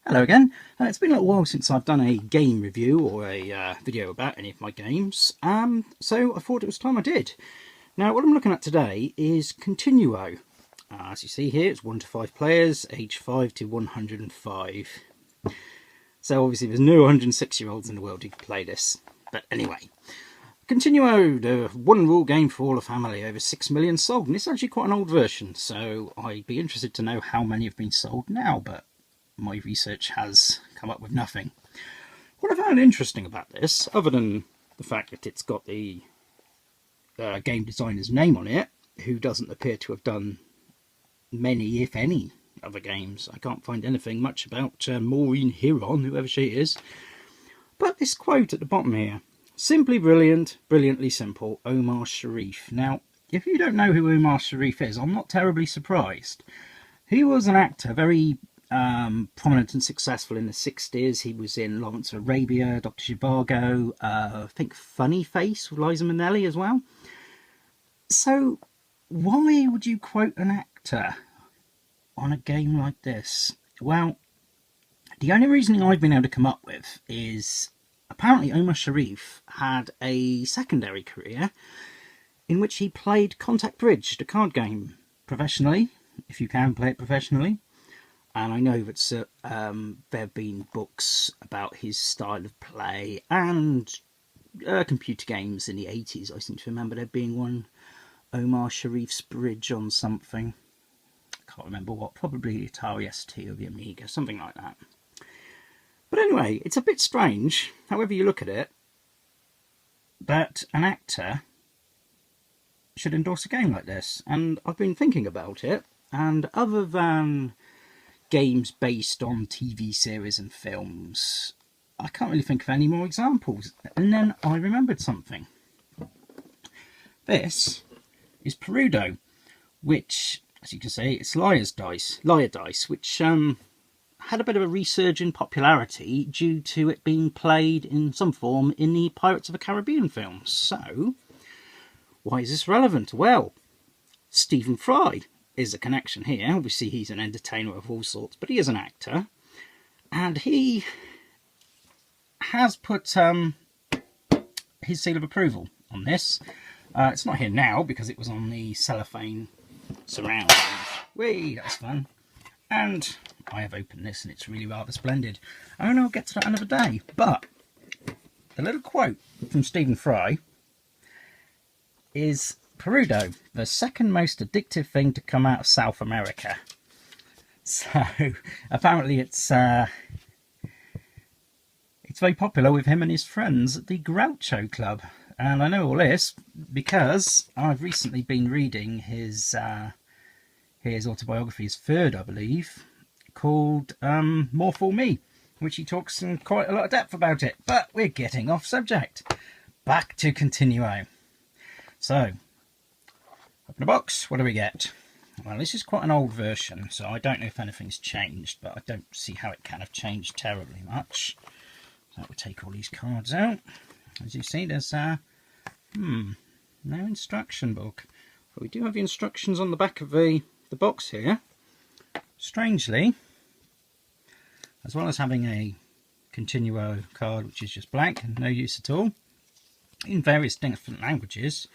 Hello again. It's been a little while since I've done a game review or a video about any of my games, so I thought it was time I did. Now what I'm looking at today is Continuo. As you see here, it's 1 to 5 players, age 5 to 105. So obviously there's no 106-year-olds in the world who can play this. But anyway, Continuo, the one rule game for all the family, over 6 million sold, and it's actually quite an old version, so I'd be interested to know how many have been sold now, but my research has come up with nothing. What I found interesting about this, other than the fact that it's got the game designer's name on it, who doesn't appear to have done many, if any, other games. I can't find anything much about Maureen Huron, whoever she is. But this quote at the bottom here, simply brilliant, brilliantly simple, Omar Sharif. Now, if you don't know who Omar Sharif is, I'm not terribly surprised. He was an actor, very prominent and successful in the 60s. He was in Lawrence of Arabia, Dr. Zhivago, I think Funny Face with Liza Minnelli as well. So why would you quote an actor on a game like this? Well, the only reasoning I've been able to come up with is apparently Omar Sharif had a secondary career in which he played Contact Bridge, the card game, professionally, if you can play it professionally. And I know that there have been books about his style of play and computer games in the 80s. I seem to remember there being one, Omar Sharif's Bridge on something. I can't remember what, probably the Atari ST or the Amiga, something like that. But anyway, it's a bit strange, however you look at it, that an actor should endorse a game like this. And I've been thinking about it, and other than games based on TV series and films, I can't really think of any more examples. And then I remembered something. This is Perudo, which, as you can see, it's liar dice, which had a bit of a resurge in popularity due to it being played in some form in the Pirates of the Caribbean films. So, why is this relevant? Well, Stephen Fry is a connection here. Obviously he's an entertainer of all sorts, but he is an actor, and he has put his seal of approval on this. It's not here now because it was on the cellophane surround. Whee, that's fun. And I have opened this and it's really rather splendid. And I'll get to that another day. But the little quote from Stephen Fry is, Perudo, the second most addictive thing to come out of South America. So apparently it's very popular with him and his friends at the Groucho Club. And I know all this because I've recently been reading his autobiography, his third, I believe, called More For Me, which he talks in quite a lot of depth about it. But we're getting off subject. Back to Continuo. So, open the box, what do we get? Well, this is quite an old version, so I don't know if anything's changed, but I don't see how it can have changed terribly much. So we'll take all these cards out. As you see, there's no instruction book. But we do have the instructions on the back of the box here. Strangely, as well as having a Continuo card which is just blank and no use at all, in various different languages,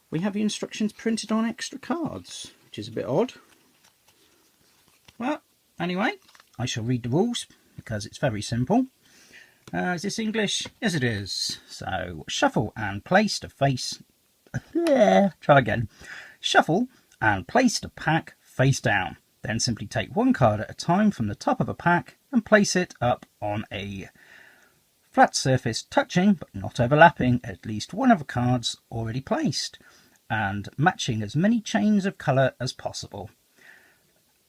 we have the instructions printed on extra cards, which is a bit odd. Well, anyway, I shall read the rules because it's very simple. Is this English? Yes, it is. So, shuffle and place to face... Try again. Shuffle and place the pack face down. Then simply take one card at a time from the top of a pack and place it up on a flat surface, touching but not overlapping at least one of the cards already placed, and matching as many chains of colour as possible.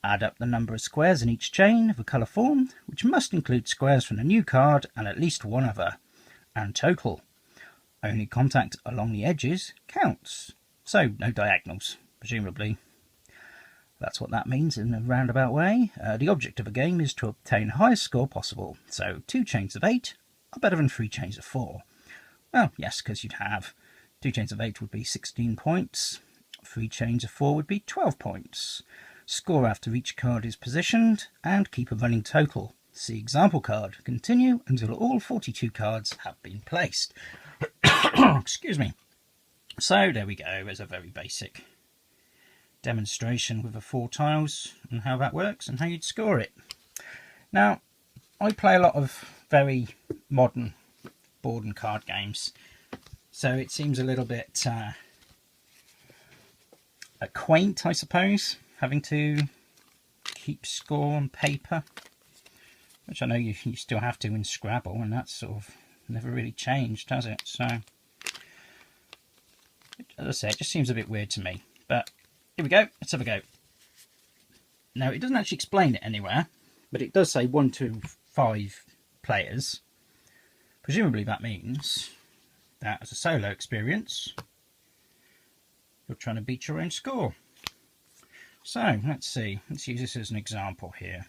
Add up the number of squares in each chain of a colour formed, which must include squares from the new card and at least one other, and total. Only contact along the edges counts, so no diagonals, presumably. That's what that means in a roundabout way. The object of a game is to obtain the highest score possible, so 2 chains of 8 are better than 3 chains of 4. Well, yes, because you'd have 2 chains of 8 would be 16 points, 3 chains of 4 would be 12 points. Score after each card is positioned, and keep a running total. See example card. Continue until all 42 cards have been placed. Excuse me. So there we go. There's a very basic demonstration with the 4 tiles and how that works and how you'd score it. Now, I play a lot of very modern board and card games, so it seems a little bit quaint, I suppose, having to keep score on paper, which I know you still have to in Scrabble, and that's sort of never really changed, has it? So, as I say, it just seems a bit weird to me. But here we go, let's have a go. Now, it doesn't actually explain it anywhere, but it does say 1 to 5 players. Presumably that means that as a solo experience, you're trying to beat your own score. So, let's see, let's use this as an example here.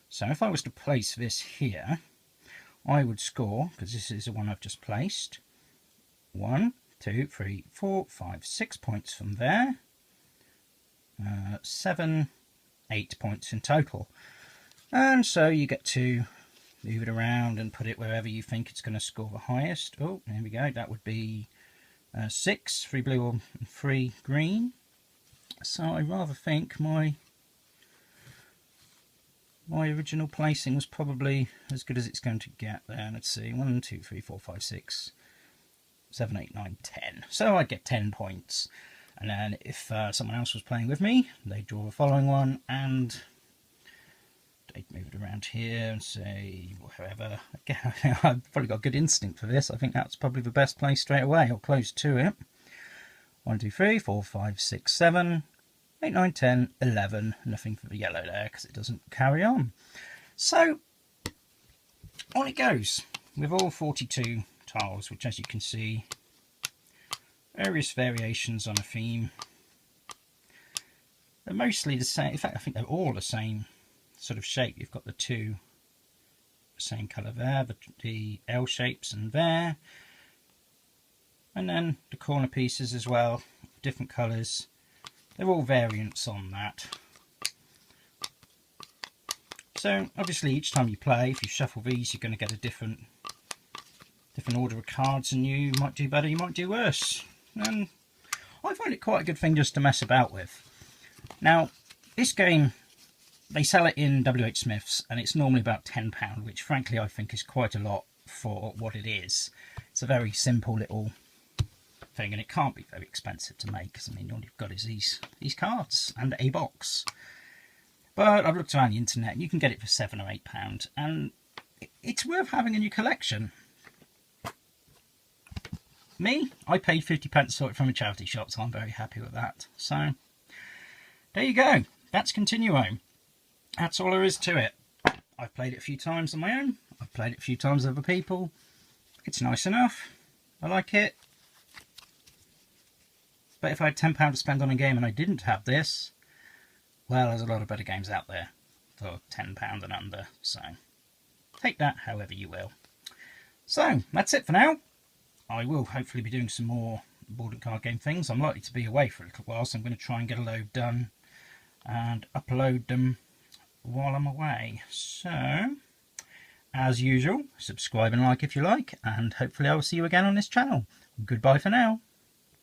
So if I was to place this here, I would score, because this is the one I've just placed, 1, 2, 3, 4, 5, 6 points from there, 7, 8 points in total. And so you get to move it around and put it wherever you think it's going to score the highest. Oh, there we go, that would be 6, 3 blue and 3 green. So I rather think my original placing was probably as good as it's going to get there. Let's see, 1, 2, 3, 4, 5, 6, 7, 8, 9, 10. So I'd get 10 points. And then if someone else was playing with me, they'd draw the following one and they'd move it around here and say, wherever. Again, I've probably got a good instinct for this. I think that's probably the best place straight away, or close to it. 1, 2, 3, 4, 5, 6, 7, 8, 9, 10, 11. Nothing for the yellow there because it doesn't carry on. So, on it goes with all 42 tiles, which, as you can see, various variations on a theme. They're mostly the same. In fact, I think they're all the same sort of shape. You've got the two same colour there, the L shapes and there. And then the corner pieces as well, different colours. They're all variants on that. So obviously each time you play, if you shuffle these, you're going to get a different order of cards, and you might do better, you might do worse. And I find it quite a good thing just to mess about with. Now, this game, they sell it in WH Smith's, and it's normally about £10, which frankly I think is quite a lot for what it is. It's a very simple little thing, and it can't be very expensive to make, because I mean all you've got is these cards and a box. But I've looked around the internet and you can get it for £7 or £8, and it's worth having in your collection. Me, I paid 50p for it from a charity shop, so I'm very happy with that. So there you go, that's Continuo. That's all there is to it. I've played it a few times on my own, I've played it a few times with other people. It's nice enough, I like it. But if I had £10 to spend on a game and I didn't have this, well, there's a lot of better games out there for £10 and under, so take that however you will. So, that's it for now. I will hopefully be doing some more board and card game things. I'm likely to be away for a little while, so I'm going to try and get a load done and upload them while I'm away. So, as usual, subscribe and like if you like, and hopefully I will see you again on this channel. Goodbye for now.